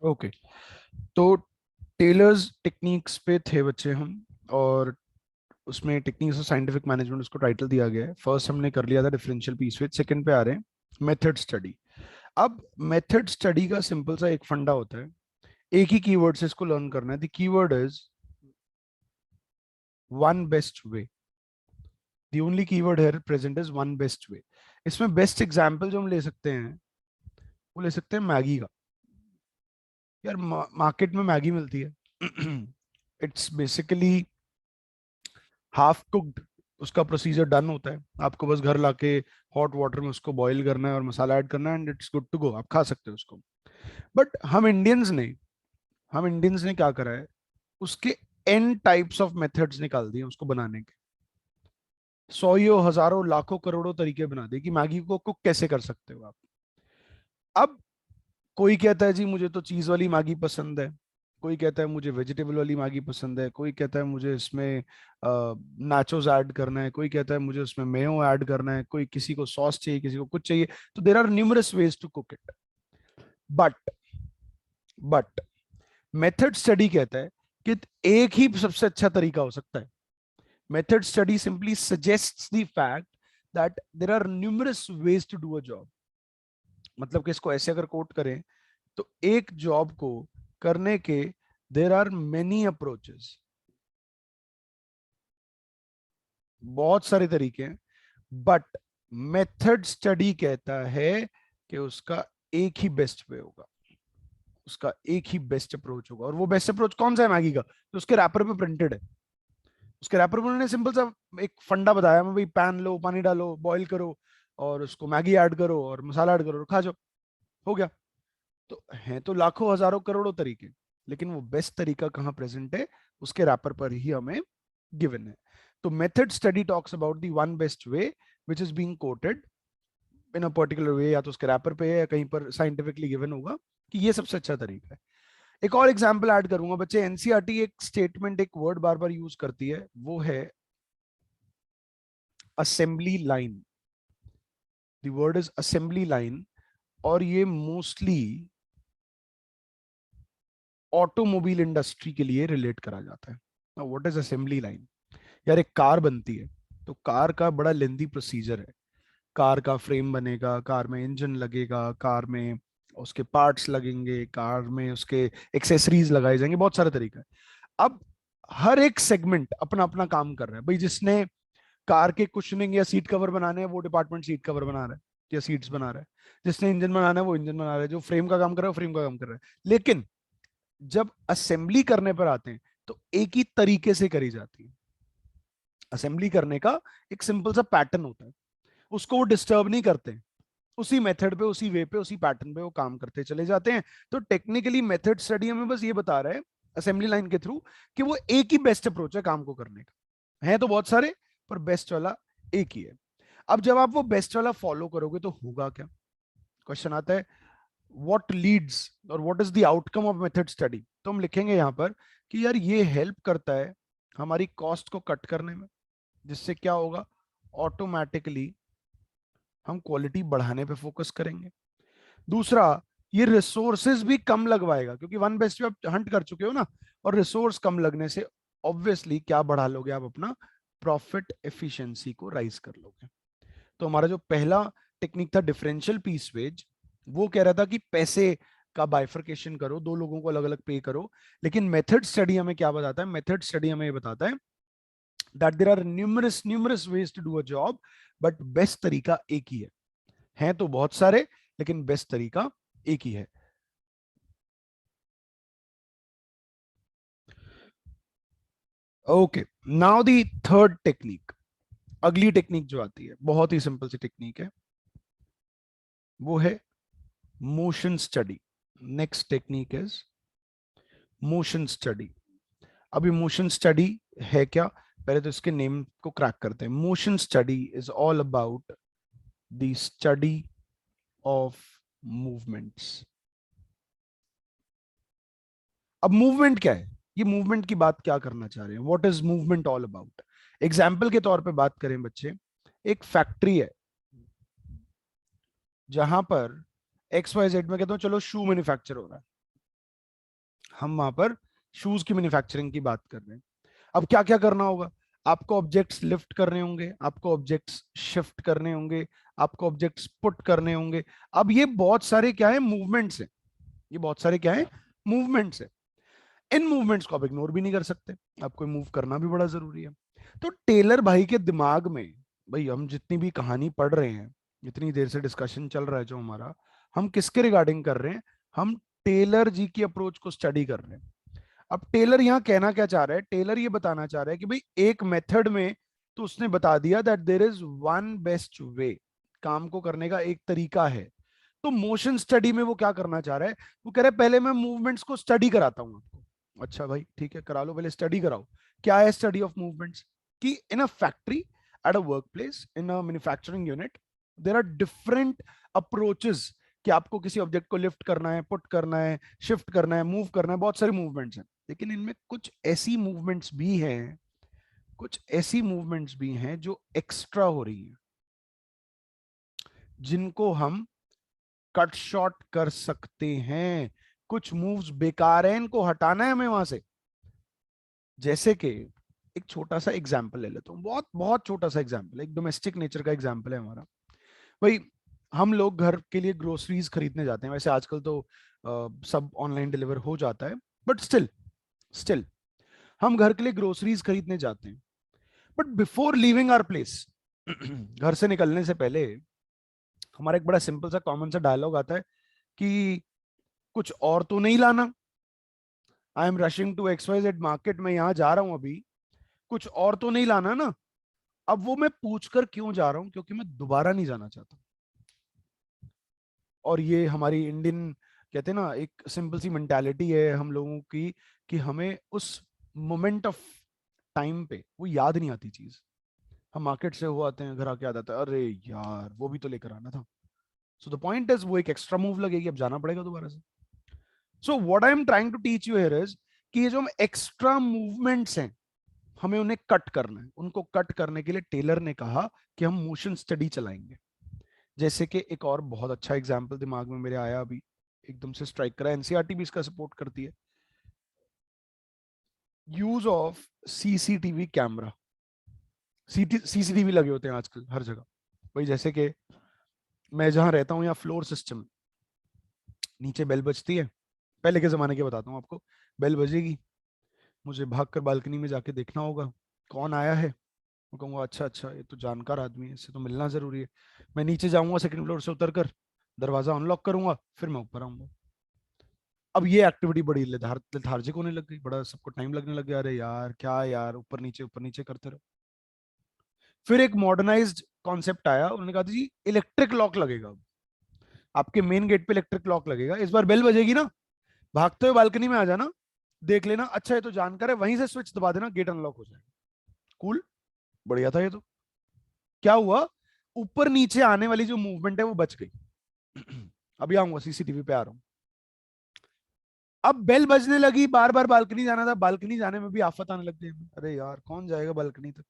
Okay, तो tailors techniques पे थे बच्चे हम, और उसमें टेक्निक्स ऑफ साइंटिफिक मैनेजमेंट उसको टाइटल दिया गया है। फर्स्ट हमने कर लिया था डिफरेंशियल पीस विद, सेकंड पे आ रहे हैं मेथड स्टडी। अब मेथड स्टडी का सिंपल सा एक फंडा होता है, एक ही कीवर्ड से इसको लर्न करना है। The keyword is one best way. The only keyword here present is one best वे। इसमें बेस्ट एग्जांपल जो हम ले सकते हैं, वो ले सकते हैं मैगी का। यार मार्केट में मैगी मिलती है, इट्स बेसिकली हाफ कुक्ड, उसका प्रोसीजर डन होता है, आपको बस घर लाके हॉट वाटर में उसको बॉईल करना है और मसाला ऐड करना है, and it's good to go, आप खा सकते हो उसको। बट हम इंडियंस ने क्या करा है, उसके एन टाइप्स ऑफ मेथड्स निकाल दिए उसको बनाने के। सौ हजारों लाखों करोड़ों तरीके बना दिए कि मैगी को कुक कैसे कर सकते हो आप। अब कोई कहता है जी मुझे तो चीज वाली मैगी पसंद है, कोई कहता है मुझे वेजिटेबल वाली मैगी पसंद है, कोई कहता है मुझे इसमें नाचोस ऐड करना है, कोई कहता है मुझे उसमें मेयो ऐड करना है, कोई किसी को सॉस चाहिए, किसी को कुछ चाहिए। तो there are numerous ways to cook it. But but method study कहता है कि एक ही सबसे अच्छा तरीका हो सकता है। Method study simply suggests the fact that there are numerous ways to do a job. मतलब कि इसको ऐसे अगर कोट करें, तो एक जॉब को करने के देर आर मेनी अप्रोचेस, बहुत सारे तरीके हैं। बट मेथड स्टडी कहता है कि उसका एक ही बेस्ट वे होगा, उसका एक ही बेस्ट अप्रोच होगा। और वो बेस्ट अप्रोच कौन सा है मैगी का, तो उसके रैपर पे प्रिंटेड है। उसके रैपर में उन्होंने सिंपल सा एक फंडा बताया, मैं भाई पैन लो, पानी डालो, बॉईल करो, और उसको मैगी ऐड करो और मसाला ऐड करो और खा जाओ, हो गया। तो हैं तो लाखों हजारों करोड़ों तरीके, लेकिन वो बेस्ट तरीका कहाँ प्रेजेंट है, उसके रैपर पर ही हमें गिवन है। तो method study talks about the one best way which is being quoted in a particular way, या तो उसके रैपर पे है या कहीं पर साइंटिफिकली गिवन होगा कि ये सबसे अच्छा तरीका है। एक और एग्जांपल ऐड करूंगा बच्चे, एनसीईआरटी एक स्टेटमेंट, एक वर्ड बार बार यूज करती है, वो है assembly line. The word is assembly line, और ये मोस्टली ऑटोमोबाइल इंडस्ट्री के लिए रिलेट करा जाता है। Now what is assembly line? यार एक कार बनती है, तो कार का बड़ा लेंदी प्रोसीजर है। कार का फ्रेम बनेगा, कार में इंजन लगेगा, कार में उसके पार्ट्स लगेंगे, कार में उसके एक्सेसरीज लगाए जाएंगे, बहुत सारे तरीका है। अब हर एक सेगमेंट अपना अपना काम कर रहा है भाई। जिसने कार के कुशनिंग या सीट कवर बनाने हैं, वो डिपार्टमेंट सीट कवर बना रहा है या सीट्स बना रहा है। जिसने इंजन बनाना है, वो इंजन बना रहा है। जो फ्रेम का काम कर रहा है, वो फ्रेम का काम कर रहा है। लेकिन जब असेंबली करने पर आते हैं, तो एक ही तरीके से करी जाती है। असेंबली करने का एक सिंपल सा पैटर्न होता है, उसको वो डिस्टर्ब नहीं करते, उसी मेथड पे, उसी वे पे, उसी पैटर्न पे वो काम करते चले जाते हैं। तो टेक्निकली मेथड स्टडी हमें बस ये बता रहा है असेंबली लाइन के थ्रू कि वो एक ही बेस्ट अप्रोच है काम को करने का। है तो बहुत सारे, पर बेस्ट वाला एक ही है। अब जब आप वो बेस्ट वाला फॉलो करोगे तो होगा क्या? क्वेश्चन आता है, व्हाट लीड्स और what is the outcome of method study. तो हम लिखेंगे यहां पर कि यार ये हेल्प करता है हमारी कॉस्ट को कट करने में, जिससे क्या होगा, ऑटोमेटिकली हम क्वालिटी बढ़ाने पे फोकस करेंगे। दूसरा, ये रिसोर्सेज भी कम लगवाएगा, क्योंकि वन बेस्ट पे आप हंट कर चुके हो ना, और रिसोर्स कम लगने से ऑब्वियसली क्या बढ़ा लोगे आप, अपना प्रॉफिट एफिशिएंसी को राइज कर लोगे। तो हमारा जो पहला टेक्निक था डिफरेंशियल पीस वेज, वो कह रहा था कि पैसे का बाइफर्केशन करो, दो लोगों को अलग अलग पे करो। लेकिन मेथड स्टडी हमें क्या बताता है? मेथड स्टडी हमें ये बताता है that there are numerous ways to do a job, but best तरीका एक ही है। हैं तो बहुत सारे, लेकिन बेस्ट तरीका एक ही है। Okay, now the third technique. अगली टेक्निक जो आती है, बहुत ही सिंपल सी टेक्निक है, वो है motion study. Next technique is motion study. अभी मोशन स्टडी है क्या, पहले तो इसके नेम को क्रैक करते हैं। Motion study is all about the study of movements. अब मूवमेंट क्या है, ये मूवमेंट की बात क्या करना चाह रहे हैं, what is movement all about? Example के तौर पे बात करें बच्चे, एक फैक्ट्री है जहां पर XYZ में कहता हूं चलो शू मैन्युफैक्चर हो रहा है। हम वहां पर शूज की मैन्युफैक्चरिंग की बात कर रहे हैं। अब क्या क्या करना होगा, आपको ऑब्जेक्ट्स लिफ्ट करने होंगे, आपको ऑब्जेक्ट्स शिफ्ट करने होंगे, आपको ऑब्जेक्ट्स पुट करने होंगे। अब ये बहुत सारे क्या है, मूवमेंट्स हैं। ये बहुत सारे क्या है, मूवमेंट्स है। इन मूवमेंट्स को आप इग्नोर भी नहीं कर सकते, आपको मूव करना भी बड़ा जरूरी है। तो टेलर भाई के दिमाग में, भाई हम जितनी भी कहानी पढ़ रहे हैं, जितनी देर से डिस्कशन चल रहा है जो हमारा, हम किसके रिगार्डिंग कर रहे हैं, हम टेलर जी की अप्रोच को स्टडी कर रहे हैं। अब टेलर यहाँ कहना क्या चाह रहा है, टेलर ये बताना चाह रहा है कि भाई एक मेथड में तो उसने बता दिया that there is one best way, काम को करने का एक तरीका है। तो मोशन स्टडी में वो क्या करना चाह रहा है, वो कह रहा है पहले मैं मूवमेंट्स को स्टडी कराता हूं आपको। अच्छा भाई ठीक है, करा लो, पहले स्टडी कराओ। क्या है स्टडी ऑफ मूवमेंट्स, कि in a factory, at a work place, in a manufacturing unit, there are different approaches, कि आपको किसी ऑब्जेक्ट को लिफ्ट करना है, पुट करना है, शिफ्ट करना है, मूव करना है, बहुत सारे मूवमेंट्स हैं। लेकिन इनमें कुछ ऐसी मूवमेंट्स भी हैं, कुछ ऐसी मूवमेंट्स भी हैं जो एक्स्ट्रा हो रही हैं, जिनको हम कट शॉर्ट कर सकते हैं। कुछ मूव्स बेकार हैं, इनको हटाना है हमें वहां से। जैसे कि एक छोटा सा एग्जांपल ले लेता हूँ, बहुत बहुत छोटा सा एग्जांपल, एक डोमेस्टिक नेचर का एग्जांपल है हमारा। भाई हम लोग घर के लिए ग्रोसरीज खरीदने जाते हैं, वैसे आजकल तो सब ऑनलाइन डिलीवर हो जाता है, बट स्टिल स्टिल हम घर के लिए ग्रोसरीज खरीदने जाते हैं। But before leaving our place, घर से निकलने से पहले हमारा एक बड़ा सिंपल सा कॉमन सा डायलॉग आता है कि कुछ और तो नहीं लाना, I am rushing to XYZ market, में यहां जा रहा हूं अभी, कुछ और तो नहीं लाना ना। अब वो मैं पूछकर क्यों जा रहा हूं, क्योंकि मैं दोबारा नहीं जाना चाहता। और ये हमारी इंडियन, कहते हैं ना, एक सिंपल सी मेंटालिटी है हम लोगों की, कि हमें उस मोमेंट ऑफ टाइम पे वो याद नहीं आती चीज। हम मार्केट से हो आते हैं, घर आके याद आता है, अरे यार वो भी तो लेकर आना था। सो द पॉइंट इज, वो एक एक्स्ट्रा मूव लगेगी, अब जाना पड़ेगा दोबारा से। So what I am trying to teach you here is, कि ये जो हम एक्स्ट्रा मूवमेंट्स हैं, हमें उन्हें कट करना है। उनको कट करने के लिए टेलर ने कहा कि हम मोशन स्टडी चलाएंगे। जैसे कि एक और बहुत अच्छा एग्जांपल दिमाग में मेरे आया अभी, एकदम से स्ट्राइक करा, एनसीईआरटी भी इसका सपोर्ट करती है, use of CCTV camera. CCTV लगे होते हैं आजकल हर जगह। भाई जैसे कि मैं जहां रहता हूँ, या फ्लोर सिस्टम, नीचे बेल बजती है, पहले के जमाने की बताता हूँ आपको। बेल बजेगी, मुझे भागकर बालकनी में जाके देखना होगा कौन आया है। मैं कहूँगा अच्छा अच्छा, ये तो जानकार आदमी है, इससे तो मिलना जरूरी है। मैं नीचे जाऊंगा, सेकंड फ्लोर से उतरकर दरवाजा अनलॉक करूंगा, फिर मैं ऊपर आऊंगा। अब ये एक्टिविटी बड़ी लेथार्जिक होने लग गई, बड़ा सबको टाइम लगने लग गया, अरे यार क्या यार, ऊपर नीचे करते रहो। फिर एक मॉडर्नाइज्ड कॉन्सेप्ट आया, उन्होंने कहा था जी इलेक्ट्रिक लॉक लगेगा। आपके मेन गेट पे इलेक्ट्रिक लॉक लगेगा, इस बार बेल बजेगी ना, भागते हुए बालकनी में आ जाना, देख लेना, अच्छा ये तो जानकार है, वहीं से स्विच दबा देना, गेट अनलॉक हो जाएगा। कूल, बढ़िया था ये तो। क्या हुआ, ऊपर नीचे आने वाली जो मूवमेंट है वो बच गई। अभी आऊंगा, सीसीटीवी पे आ रहा हूं। अब बेल बजने लगी, बार बार बालकनी जाना था, बालकनी जाने में भी आफत आने लग गई, अरे यार कौन जाएगा बालकनी तक।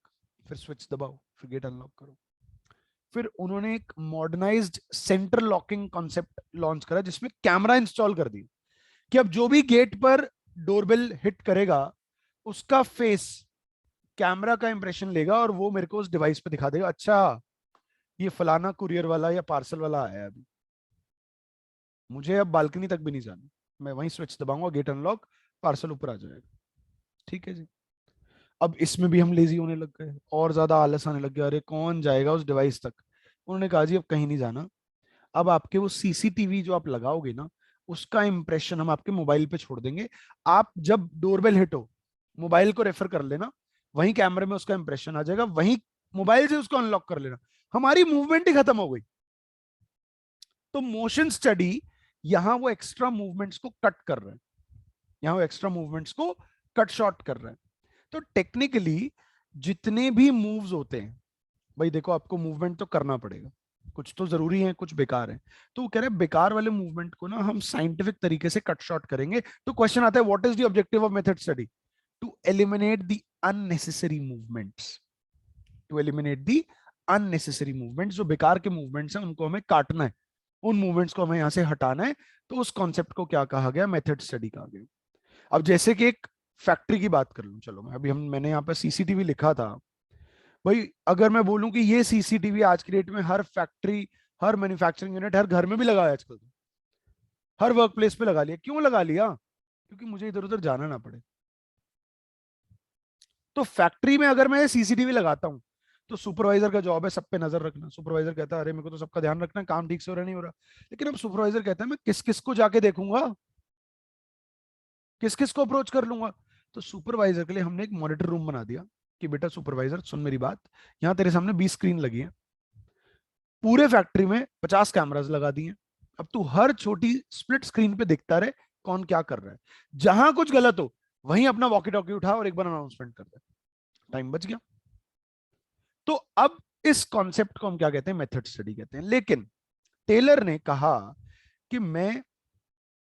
फिर स्विच दबाओ, फिर गेट अनलॉक करो। फिर उन्होंने एक modernised centre locking concept launch करा, जिसमें कैमरा इंस्टॉल कर दी, कि अब जो भी गेट पर डोरबेल हिट करेगा, उसका फेस कैमरा का इंप्रेशन लेगा, और वो मेरे को उस डिवाइस पे दिखा देगा, अच्छा ये फलाना कुरियर वाला या पार्सल वाला आया है अभी। मुझे अब बालकनी तक भी नहीं जाना, मैं वहीं स्विच दबाऊंगा, गेट अनलॉक, पार्सल ऊपर आ जाएगा। ठीक है जी। अब इसमें भी हम लेजी होने लग गए, और ज्यादा आलस आने लग गया, अरे कौन जाएगा उस डिवाइस तक। उन्होंने कहा जी अब कहीं नहीं जाना, अब आपके वो सीसीटीवी जो आप लगाओगे ना, उसका इंप्रेशन हम आपके मोबाइल पे छोड़ देंगे। आप जब डोरबेल हिट हो, मोबाइल को रेफर कर लेना, वहीं कैमरे में उसका इंप्रेशन आ जाएगा, वहीं मोबाइल से उसको अनलॉक कर लेना, हमारी मूवमेंट ही खत्म हो गई। तो मोशन स्टडी यहां वो एक्स्ट्रा मूवमेंट्स को कट कर रहे हैं, यहां वो एक्स्ट्रा मूवमेंट्स को कट शॉर्ट कर रहे हैं। तो टेक्निकली जितने भी मूव्स होते हैं, भाई देखो आपको मूवमेंट तो करना पड़ेगा, कुछ तो जरूरी है, कुछ बेकार है। तो वो कह रहे हैं बेकार वाले मूवमेंट को ना हम साइंटिफिक तरीके से कट शॉर्ट करेंगे। तो क्वेश्चन आता है, what is the objective of method study? To eliminate the unnecessary movements, to eliminate the unnecessary movements, जो बेकार के मूवमेंट्स हैं उनको हमें काटना है, उन मूवमेंट्स को हमें यहां से हटाना है। तो उस कॉन्सेप्ट को क्या कहा गया, मेथड स्टडी कहा गया। अब जैसे कि एक फैक्ट्री की बात कर लूं, चलो मैं अभी हम मैंने यहाँ पे सीसीटीवी लिखा था भाई, अगर मैं बोलूं कि ये सीसीटीवी आज की डेट में हर फैक्ट्री, हर मैन्युफैक्चरिंग यूनिट, हर घर में भी लगा है आजकल, तो हर वर्क प्लेस पे लगा लिया, क्यों लगा लिया? क्योंकि मुझे इधर उधर जाना ना पड़े। तो फैक्ट्री में अगर मैं सीसीटीवी लगाता हूँ, तो सुपरवाइजर का जॉब है सब पे नजर रखना। सुपरवाइजर कहता है अरे मेरे को तो सबका ध्यान रखना है, काम ठीक से हो रहा नहीं हो रहा। लेकिन अब सुपरवाइजर कहता है मैं किस किस को जाके देखूंगा, किस किस को अप्रोच कर लूंगा। तो सुपरवाइजर के लिए हमने एक मॉनिटर रूम बना दिया कि बेटा सुपरवाइजर सुन मेरी बात, यहाँ तेरे सामने 20 स्क्रीन लगी है, पूरे फैक्ट्री में 50 कैमरास लगा दिए, अब तू हर छोटी स्प्लिट स्क्रीन पे दिखता रहे कौन क्या कर रहा है। जहां कुछ गलत हो वहीं अपना वॉकी टॉकी उठा और एक बार अनाउंसमेंट कर दे, टाइम बच गया। तो अब इस कॉन्सेप्ट को हम क्या कहते हैं, मेथड स्टडी कहते हैं। लेकिन टेलर ने कहा कि मैं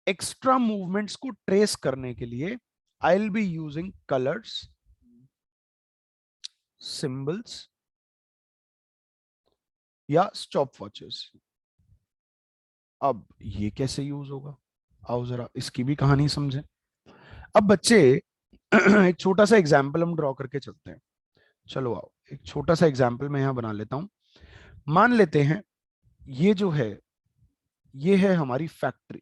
एक्स्ट्रा मूवमेंट्स को ट्रेस करने के लिए I will be using colours, symbols या स्टॉप वॉचेस। अब ये कैसे यूज होगा, आओ जरा इसकी भी कहानी समझें। अब बच्चे एक छोटा सा एग्जाम्पल हम ड्रॉ करके चलते हैं। चलो आओ एक छोटा सा एग्जाम्पल मैं यहां बना लेता हूं। मान लेते हैं ये जो है, ये है हमारी फैक्ट्री।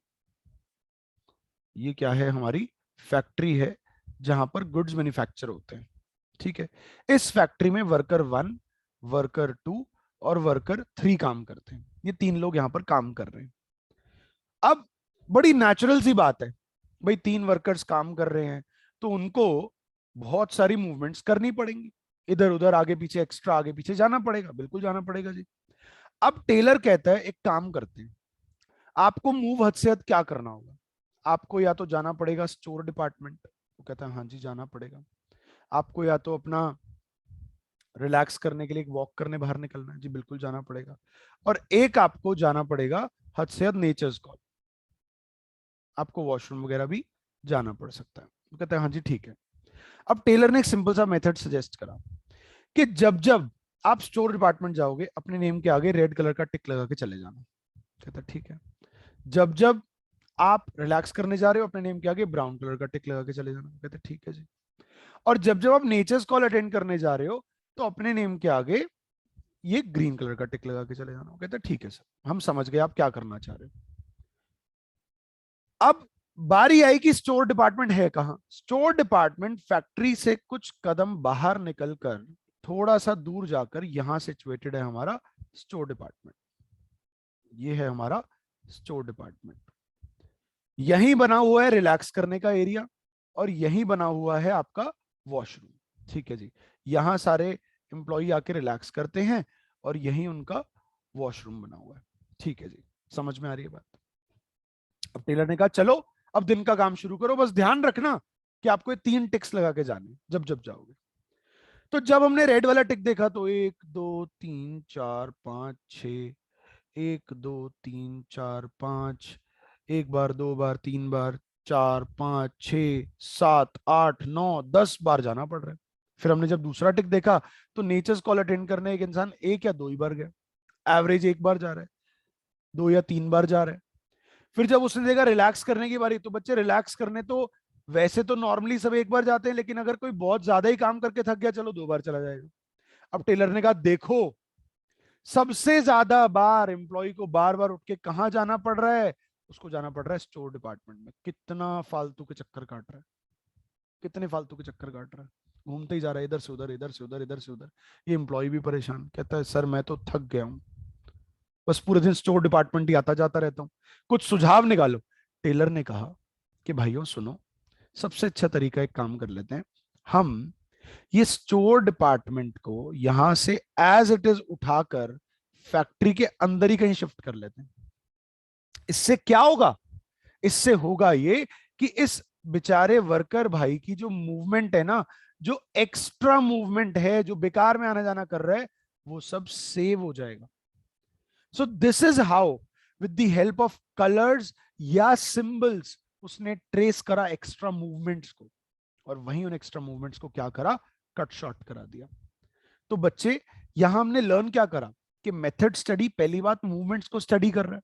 ये क्या है, हमारी फैक्ट्री है जहां पर गुड्स मैन्युफैक्चर होते हैं। ठीक है, इस फैक्ट्री में वर्कर 1, वर्कर 2 और वर्कर 3 काम करते हैं। ये 3 लोग यहां पर काम कर रहे हैं। अब बड़ी नेचुरल सी बात है भाई, 3 वर्कर्स काम कर रहे हैं तो उनको बहुत सारी मूवमेंट्स करनी पड़ेंगी, इधर उधर आगे पीछे, एक्स्ट्रा आगे पीछे जाना पड़ेगा, बिल्कुल जाना पड़ेगा जी। अब टेलर कहता है एक काम करते हैं, आपको मूव हद से हद क्या करना होगा, आपको या तो जाना पड़ेगा स्टोर डिपार्टमेंट, वो कहता है हाँ जी जाना पड़ेगा। आपको या तो अपना रिलैक्स करने के लिए एक वॉक करने बाहर निकलना है, जी बिल्कुल जाना पड़ेगा। और एक आपको जाना पड़ेगा हद से हद नेचर्स कॉल, आपको वॉशरूम वगैरह भी जाना पड़ सकता है। वो कहता है हाँ जी ठीक है। अब टेलर ने एक सिंपल सा मेथड सजेस्ट करा कि जब जब आप स्टोर डिपार्टमेंट जाओगे अपने नेम के आगे रेड कलर का टिक लगा के चले जाना। कहता है ठीक है। जब जब आप रिलैक्स करने जा रहे हो अपने नेम के आगे ब्राउन कलर का टिक लगा के चले जाना। कहते हैं ठीक है जी। और जब जब आप नेचर्स कॉल अटेंड करने जा रहे हो तो अपने नेम के आगे ये ग्रीन कलर का टिक लगा के चले जाना। कहते हैं ठीक है सर, हम समझ गए आप क्या करना चाह रहे हो। अब बारी आई कि स्टोर डिपार्टमेंट है कहां। स्टोर डिपार्टमेंट फैक्ट्री से कुछ कदम बाहर निकलकर थोड़ा सा दूर जाकर यहां सिचुएटेड है हमारा स्टोर डिपार्टमेंट। ये है हमारा स्टोर डिपार्टमेंट। यहीं बना हुआ है रिलैक्स करने का एरिया और यहीं बना हुआ है आपका वॉशरूम। ठीक है जी, यहां सारे एम्प्लॉय आके रिलैक्स करते हैं और यहीं उनका वॉशरूम बना हुआ है। ठीक है जी, समझ में आ रही है बात। अब टेलर ने कहा चलो अब दिन का काम शुरू करो, बस ध्यान रखना कि आपको ये 3 टिक्स लगा के जाने जब जब जाओगे। तो जब हमने रेड वाला टिक देखा तो 1 2 3 4 5 6, 1 2 3 4 5, एक बार, 2 बार, 3 बार, 4 5 6 7 8 9 10 बार जाना पड़ रहा है। फिर हमने जब दूसरा टिक देखा तो नेचर्स कॉल अटेंड करने एक इंसान 1 या 2 ही बार गया, एवरेज 1 बार जा रहा है, 2 या 3 बार जा रहा है। फिर जब उसने देखा रिलैक्स करने की बारी, तो बच्चे रिलैक्स करने तो वैसे तो नॉर्मली सब 1 बार जाते हैं, लेकिन अगर कोई बहुत ज्यादा ही काम करके थक गया चलो 2 बार चला जाएगा। अब टेलर ने कहा देखो सबसे ज्यादा बार एम्प्लॉय को बार बार उठ के कहां जाना पड़ रहा है, उसको जाना पड़ रहा है स्टोर डिपार्टमेंट में। कितना फालतू के चक्कर काट रहा है, कितने फालतू के चक्कर काट रहा है, घूमते ही जा रहा है इधर से उधर, इधर से उधर, इधर से उधर। ये एम्प्लॉय भी परेशान, कहता है सर मैं तो थक गया हूं, बस पूरे दिन स्टोर डिपार्टमेंट ही आता जाता रहता हूं, कुछ सुझाव निकालो। टेलर ने कहा कि भाइयों सुनो, सबसे अच्छा तरीका एक काम कर लेते हैं, हम ये स्टोर डिपार्टमेंट को यहां से एज इट इज उठाकर फैक्ट्री के अंदर ही कहीं शिफ्ट कर लेते हैं। इससे क्या होगा, इससे होगा ये कि इस बेचारे वर्कर भाई की जो मूवमेंट है ना, जो एक्स्ट्रा मूवमेंट है, जो बेकार में आना जाना कर रहा है, वो सब सेव हो जाएगा। So this is how with the help of colours या सिंबल्स उसने ट्रेस करा एक्स्ट्रा मूवमेंट्स को, और वहीं उन एक्स्ट्रा मूवमेंट्स को क्या करा, कट शॉर्ट करा दिया। तो बच्चे यहां हमने लर्न क्या करा कि मेथड स्टडी पहली बात मूवमेंट्स को स्टडी कर रहा है।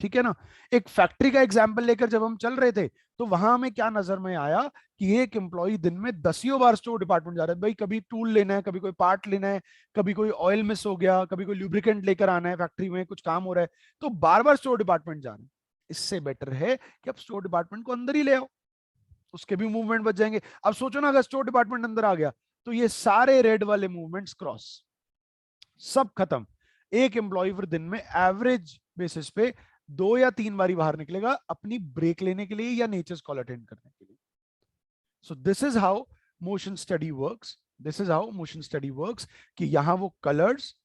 ठीक है ना। एक फैक्ट्री का एग्जाम्पल लेकर जब हम चल रहे थे तो वहां हमें क्या नजर में आया कि एक एम्प्लॉय दिन में दसियों बार स्टोर डिपार्टमेंट जा रहा है। भाई कभी टूल लेना है, कभी कोई पार्ट लेना है, कभी कोई ऑयल मिस हो गया, कभी कोई लुब्रिकेंट लेकर आना है, फैक्ट्री में कुछ काम हो रहा है, तो बार बार स्टोर डिपार्टमेंट जा रहे हैं। इससे बेटर है कि आप स्टोर डिपार्टमेंट को अंदर ही ले आओ, उसके भी मूवमेंट बच जाएंगे। अब सोचो ना, अगर स्टोर डिपार्टमेंट अंदर आ गया तो ये सारे रेड वाले मूवमेंट्स क्रॉस, सब खत्म। एक एम्प्लॉय फिर दिन में एवरेज बेसिस पे 2 या 3 बारी बाहर निकलेगा अपनी ब्रेक लेने के लिए या नेचर्स कॉल अटेंड करने के लिए। So this is how motion study works, this is how motion study works, कि यहां वो कलर्स,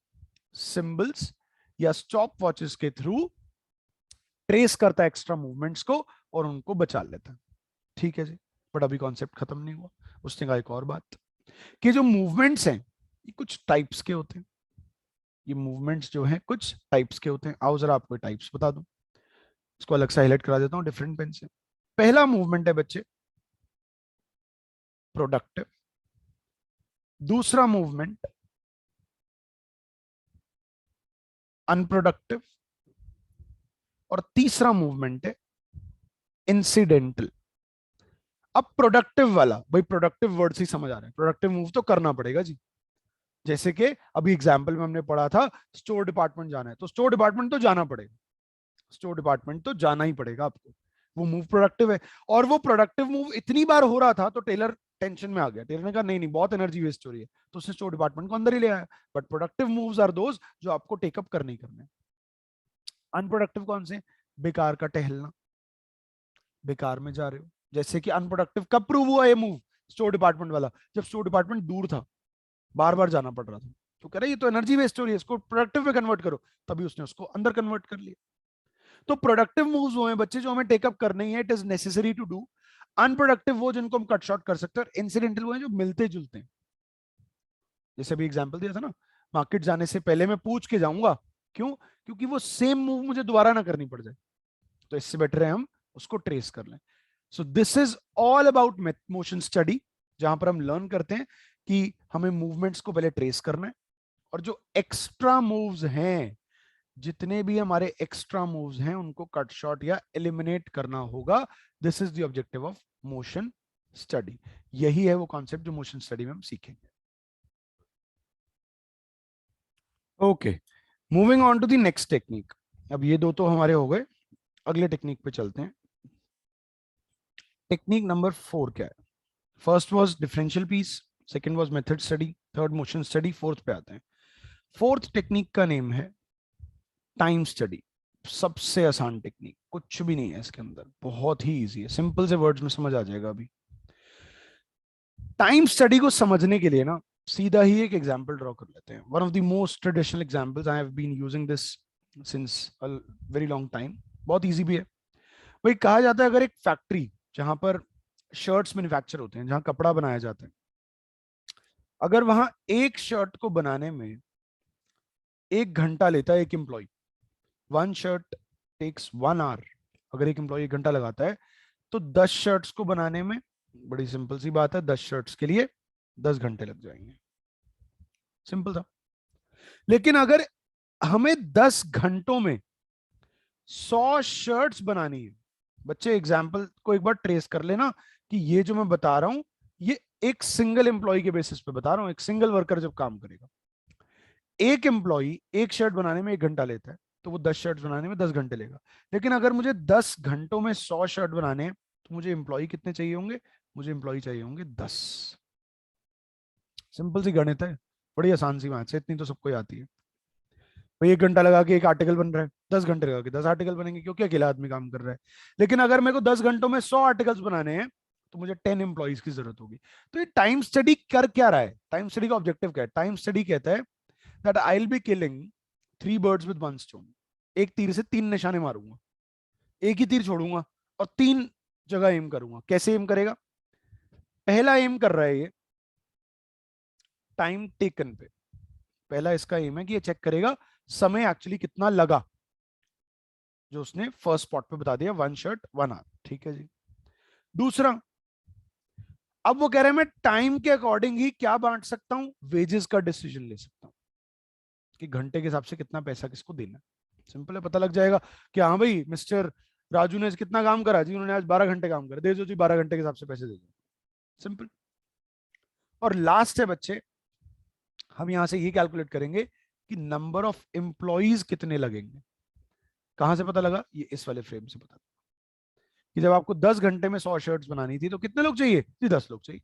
सिंबल्स या स्टॉप वॉचेस के थ्रू ट्रेस करता है एक्स्ट्रा मूवमेंट्स को और उनको बचा लेता है। ठीक है जी, बट अभी कॉन्सेप्ट खत्म नहीं हुआ। उसने कहा एक और बात कि जो मूवमेंट्स हैं ये कुछ टाइप्स के होते हैं, ये मूवमेंट्स जो हैं कुछ टाइप्स के होते हैं। आओ जरा आपको टाइप्स बता दूं, इसको अलग से हाईलाइट करा देता हूं डिफरेंट पेन से। पहला मूवमेंट है बच्चे प्रोडक्टिव, दूसरा मूवमेंट अनप्रोडक्टिव, और तीसरा मूवमेंट है इंसिडेंटल। अब प्रोडक्टिव वाला, भाई प्रोडक्टिव वर्ड से ही समझ आ रहा है, प्रोडक्टिव मूव तो करना पड़ेगा जी। जैसे कि अभी एग्जाम्पल में हमने पढ़ा था स्टोर डिपार्टमेंट जाना है, तो स्टोर डिपार्टमेंट तो जाना पड़ेगा, स्टोर डिपार्टमेंट तो जाना ही पड़ेगा आपको। वो मूव प्रोडक्टिव है, और वो प्रोडक्टिव मूव इतनी बार हो रहा था तो टेलर टेंशन में आ गया। टेलर ने कहा नहीं नहीं बहुत एनर्जी वेस्ट हो रही है, तो उसने स्टोर डिपार्टमेंट को अंदर ही ले आया। But productive moves are those जो आपको टेकअप करने ही करने। अनप्रोडक्टिव कौन से? बेकार का टहलना, बेकार में जा रहे हो। जैसे कि अनप्रोडक्टिव कब प्रूव हुआ ये मूव स्टोर डिपार्टमेंट वाला? जब स्टोर डिपार्टमेंट दूर था, बार बार जाना पड़ रहा था, तो कह रहे ये तो एनर्जी वेस्ट हो रही है, इसको प्रोडक्टिव में कन्वर्ट करो। तभी उसने उसको अंदर कन्वर्ट कर लिया। तो प्रोडक्टिव मूव्स वो हैं बच्चे जो हमें टेकअप करने ही है, it is necessary to do. Unproductive वो जिनको हम कट शॉर्ट कर सकते हैं, और इंसिडेंटल वो हैं जो मिलते जुलते हैं। जैसे अभी एग्जांपल दिया था ना, मार्केट जाने से पहले मैं पूछ के जाऊंगा, क्यों? क्योंकि वो सेम मूव मुझे दोबारा ना करनी पड़ जाए, तो इससे बेटर है हम उसको ट्रेस कर लें। So this is all about motion study, जहां पर हम लर्न करते हैं कि हमें मूवमेंट्स को पहले ट्रेस करना है, और जो एक्स्ट्रा मूव्स हैं, जितने भी हमारे एक्स्ट्रा मूव्स हैं उनको कट शॉर्ट या एलिमिनेट करना होगा। This is the objective of motion study. यही है वो कॉन्सेप्ट जो मोशन स्टडी में हम सीखेंगे। Okay, moving on to the next technique. अब ये दो तो हमारे हो गए, अगले टेक्निक पे चलते हैं। टेक्निक नंबर 4 क्या है? First was differential piece, second was method study, third motion study, fourth पे आते हैं। फोर्थ टेक्निक का नेम है टाइम स्टडी। सबसे आसान टेक्निक, कुछ भी नहीं है इसके अंदर, बहुत ही इजी है, सिंपल से वर्ड्स में समझ आ जाएगा। अभी टाइम स्टडी को समझने के लिए ना सीधा ही एक एग्जांपल ड्रॉ कर लेते हैं। One of the most traditional examples, I have been using this since a very long time, बहुत इजी भी है। वही कहा जाता है, अगर एक फैक्ट्री जहां पर शर्ट्स मैन्युफैक्चर होते हैं, जहां कपड़ा बनाया जाता है, अगर वहां एक शर्ट को बनाने में 1 घंटा लेता है एक एम्प्लॉय, 1 शर्ट टेक्स 1 आवर, अगर एक एम्प्लॉय 1 घंटा लगाता है, तो 10 शर्ट्स को बनाने में, बड़ी सिंपल सी बात है, 10 शर्ट्स के लिए 10 घंटे लग जाएंगे। सिंपल था। लेकिन अगर हमें 10 घंटों में 100 शर्ट्स बनानी है, बच्चे एग्जाम्पल को एक बार ट्रेस कर लेना कि ये जो मैं बता रहा हूं ये एक सिंगल एम्प्लॉय के बेसिस पे बता रहा हूं। एक सिंगल वर्कर जब काम करेगा, एक एम्प्लॉय एक शर्ट बनाने में 1 घंटा लेता है, तो वो 10 शर्ट बनाने में 10 घंटे लेगा। लेकिन अगर मुझे 10 घंटों में 100 शर्ट बनाने हैं, तो मुझे एम्प्लॉय कितने चाहिए होंगे? मुझे एम्प्लॉय चाहिए होंगे 10। सिंपल सी गणित है, बड़ी आसान सी बात है, इतनी तो सबको ही आती है। भाई 1 घंटा लगा के एक आर्टिकल बन रहा है, 10 घंटे लगा के 10 आर्टिकल बनेंगे, क्योंकि अकेला आदमी काम कर रहा है। लेकिन अगर मेरे को 10 घंटों में 100 आर्टिकल्स बनाने हैं, तो मुझे 10 एम्प्लॉइज की जरूरत होगी। तो ये टाइम स्टडी कर क्या रहा है? टाइम स्टडी का ऑब्जेक्टिव क्या है? टाइम स्टडी कहता है that I will be killing 3 birds with 1 stone। एक तीर से 3 निशाने मारूंगा, एक ही तीर छोड़ूंगा और 3 जगह एम करूंगा। कैसे एम करेगा? पहला एम कर रहा है ये टाइम टेकन पे। पहला इसका एम है कि ये चेक करेगा समय एक्चुअली कितना लगा, जो उसने फर्स्ट स्पॉट पे बता दिया, 1 शर्ट 1 आवर। ठीक है जी। दूसरा, अब वो कह रहे हैं मैं टाइम के अकॉर्डिंग ही क्या बांट सकता हूं, वेजेस का डिसीजन ले सकता हूं कि घंटे के हिसाब से कितना पैसा किसको देना। सिंपल है, पता लग जाएगा कि हाँ भाई मिस्टर राजू ने कितना काम करा जी, उन्होंने आज 12 घंटे काम करा, दे दो जी 12 घंटे के हिसाब से पैसे दे दो, सिंपल। और लास्ट है बच्चे, हम यहां से ये कैलकुलेट करेंगे कि नंबर ऑफ एम्प्लॉइज कितने लगेंगे। कहां से पता लगा? ये इस वाले फ्रेम से पता लगा कि जब आपको 10 घंटे में 100 शर्ट्स बनानी थी तो कितने लोग चाहिए जी? 10 लोग चाहिए।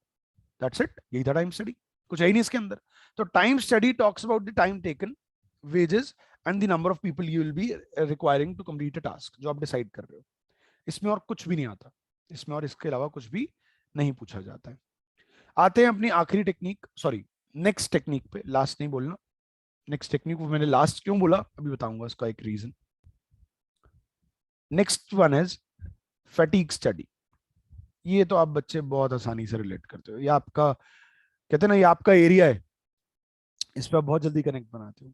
दैट्स इट, यही था टाइम स्टडी, कुछ है ही नहीं इसके अंदर। तो time study talks about the time taken, wages and the number of people you will be requiring to complete a task, जो आप डिसाइड कर रहे हो। इसमें और कुछ भी नहीं आता, इसमें और इसके अलावा कुछ भी नहीं पूछा जाता है। आते हैं अपनी आखिरी टेक्निक, सॉरी नेक्स्ट टेक्निक पे, लास्ट नहीं बोलना। नेक्स्ट टेक्निक को मैंने लास्ट क्यों बोला अभी बताऊंगा, उसका एक reason. Next one is fatigue study. ये तो आप बच्चे बहुत आसानी से रिलेट करते हो, ये आपका कहते हैं ना, ये आपका एरिया है, इस पर आप बहुत जल्दी कनेक्ट बनाते हो।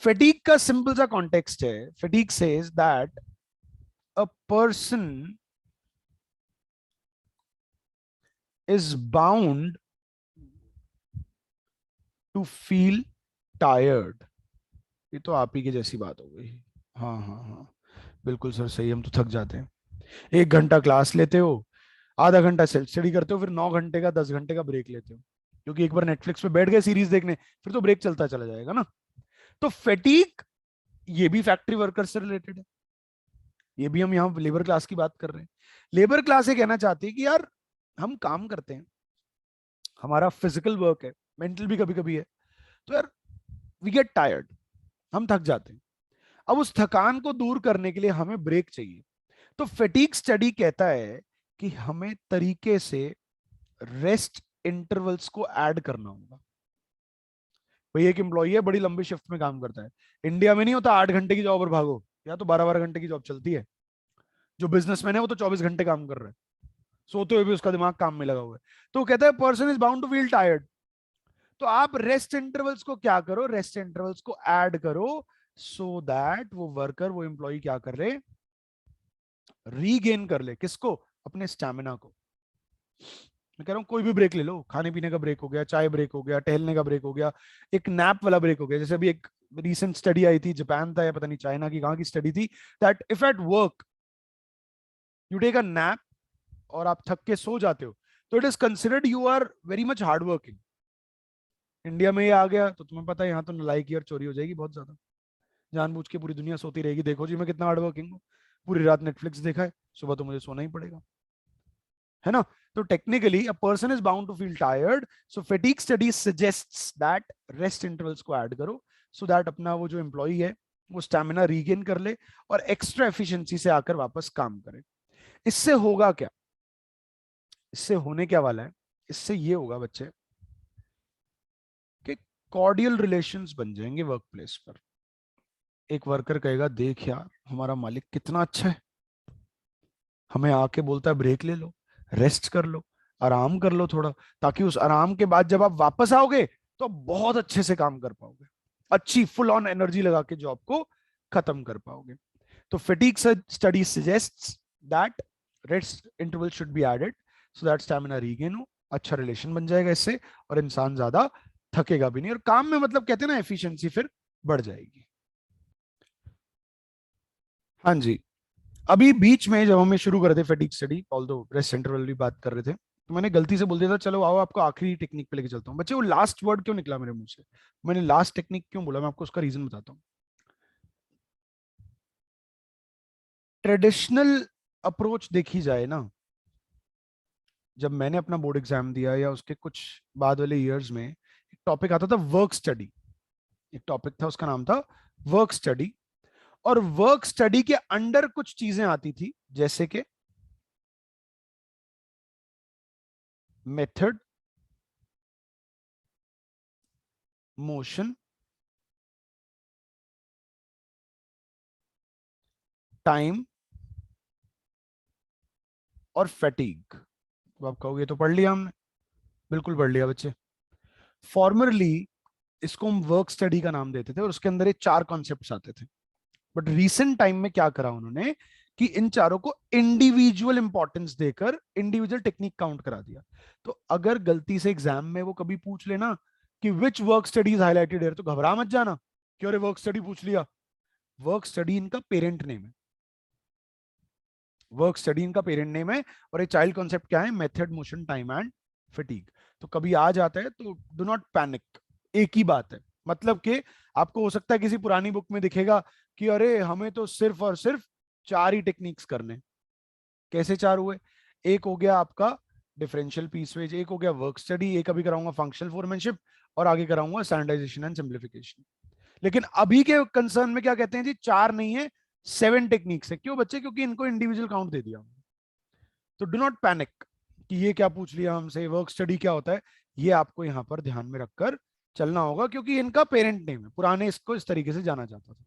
फैटीग का सिंपल सा कॉन्टेक्स्ट है, fatigue says that a person is bound to feel tired. ये तो आप ही की जैसी बात हो गई। हाँ हाँ हाँ, बिल्कुल सर सही, हम तो थक जाते हैं। 1 घंटा क्लास लेते हो, आधा घंटा सेल्फ स्टडी करते हो, फिर 9 घंटे का 10 घंटे का ब्रेक लेते हो, क्योंकि एक बार नेटफ्लिक्स पे बैठ गए सीरीज देखने, फिर तो ब्रेक चलता चला जाएगा ना। तो फैटीग ये भी फैक्ट्री वर्कर से रिलेटेड है, ये भी हम यहाँ लेबर क्लास की बात कर रहे हैं। लेबर क्लास ये कहना चाहती है कि यार हम काम करते हैं, हमारा फिजिकल वर्क है, मेंटल भी कभी कभी है, तो यार वी गेट टायर्ड, हम थक जाते हैं। अब उस थकान को दूर करने के लिए हमें ब्रेक चाहिए। तो फैटीग स्टडी कहता है कि हमें तरीके से रेस्ट इंटरवल्स को ऐड करना होगा। भाई एक एम्प्लॉई है, बड़ी लंबी शिफ्ट में काम करता है, इंडिया में नहीं होता 8 घंटे की जॉब और भागो, या तो 12 12 घंटे की जॉब चलती है। जो बिजनेसमैन है वो तो 24 घंटे काम कर रहा है, सोते हुए भी उसका दिमाग काम में लगा हुआ है। तो वो कहता है person is bound to feel tired. तो आप रेस्ट इंटरवल्स को क्या करो, रेस्ट इंटरवल्स को ऐड करो, सो दैट वो वर्कर, वो एम्प्लॉय क्या कर ले, रीगेन कर ले किसको, अपने स्टैमिना को। मैं कह रहा हूं कोई भी ब्रेक ले लो, खाने पीने का ब्रेक हो गया, चाय ब्रेक हो गया, टहलने का ब्रेक हो गया, एक नैप वाला ब्रेक हो गया। जैसे अभी एक रीसेंट स्टडी आई थी, जापान था या पता नहीं चाइना की कहां की स्टडी थी, that if at work you take a nap और आप थक के सो जाते हो, तो it is considered you are very much hard working. India में ये आ गया तो तुम्हें पता है यहाँ तो नालायकी और चोरी हो जाएगी बहुत ज्यादा, जानबूझ के पूरी दुनिया सोती रहेगी, देखो जी मैं कितना हार्ड वर्किंग हूँ, पूरी रात नेटफ्लिक्स देखा है, सुबह तो मुझे सोना ही पड़ेगा, है ना। तो technically a person is bound to feel tired, so fatigue study suggests that rest intervals को ऐड करो, सो दैट अपना वो जो एम्प्लॉई है वो स्टैमिना रीगेन कर ले और एक्स्ट्रा एफिशिएंसी से आकर वापस काम करे। इससे होगा क्या, इससे होने क्या वाला है, इससे ये होगा बच्चे कि कॉर्डियल रिलेशंस बन जाएंगे वर्क प्लेस पर। एक वर्कर कहेगा देख यार हमारा मालिक कितना अच्छा है, हमें आके बोलता है ब्रेक ले लो, रेस्ट कर लो, आराम कर लो थोड़ा, ताकि उस आराम के बाद जब आप वापस आओगे तो आप बहुत अच्छे से काम कर पाओगे, अच्छी फुल ऑन एनर्जी लगा के जॉब को खत्म कर पाओगे। तो fatigue study suggests that rest interval should be added so that stamina regain हो, अच्छा रिलेशन बन जाएगा इससे, और इंसान ज्यादा थकेगा भी नहीं, और काम में मतलब कहते हैं ना एफिशिएंसी फिर बढ़ जाएगी। हाँ जी। अभी बीच में जब हमें शुरू कर थे fatigue study, although rest interval भी बात कर रहे थे, तो मैंने गलती से बोल दिया था चलो आओ आपको आखिरी टेक्निक पे लेके चलता हूँ। बच्चे वो लास्ट वर्ड क्यों निकला मेरे मुंह से, मैंने लास्ट टेक्निक क्यों बोला, मैं आपको उसका रीजन बताता हूँ। ट्रेडिशनल अप्रोच देखी जाए ना, जब मैंने अपना बोर्ड एग्जाम दिया या उसके कुछ बाद वाले ईयर्स में, एक टॉपिक आता था वर्क स्टडी, एक टॉपिक था उसका नाम था वर्क स्टडी। और वर्क स्टडी के अंडर कुछ चीजें आती थी जैसे कि मेथड, मोशन, टाइम और फैटीग। तो आप कहोगे तो पढ़ लिया हमने, बिल्कुल पढ़ लिया बच्चे। फॉर्मरली इसको हम वर्क स्टडी का नाम देते थे और उसके अंदर ये 4 कॉन्सेप्ट्स आते थे। बट रीसेंट टाइम में क्या करा उन्होंने कि इन चारों को इंडिविजुअल इंपॉर्टेंस देकर इंडिविजुअल टेक्निक काउंट करा दिया। तो अगर गलती से एग्जाम में वो कभी पूछ लेना कि which work study is highlighted है, तो घबरा मत जाना कि अरे वर्क स्टडी पूछ लिया, वर्क स्टडी इनका पेरेंट नेम है, वर्क स्टडी इनका पेरेंट नेम है। और ये चाइल्ड कॉन्सेप्ट क्या है, method, motion, time and fatigue. तो कभी आ जाता है तो डू नॉट पैनिक, एक ही बात है। मतलब कि आपको हो सकता है किसी पुरानी बुक में दिखेगा कि अरे हमें तो सिर्फ और सिर्फ 4 ही टेक्निक्स करने। कैसे 4 हुए? एक हो गया आपका डिफरेंशियल पीसवेज, एक हो गया वर्क स्टडी, एक अभी कराऊंगा फंक्शनल फोरमैनशिप, और आगे कराऊंगा स्टैंडर्डाइजेशन एंड सिंप्लीफिकेशन। लेकिन अभी के कंसर्न में क्या कहते हैं जी, 4 नहीं है 7 टेक्निक्स है। क्यों बच्चे? क्योंकि इनको इंडिविजुअल काउंट दे दिया। तो डू नॉट पैनिक कि ये क्या पूछ लिया हमसे, वर्क स्टडी क्या होता है, ये आपको यहां पर ध्यान में रखकर चलना होगा, क्योंकि इनका पेरेंट नेम है, पुराने इसको इस तरीके से जाना जाता था।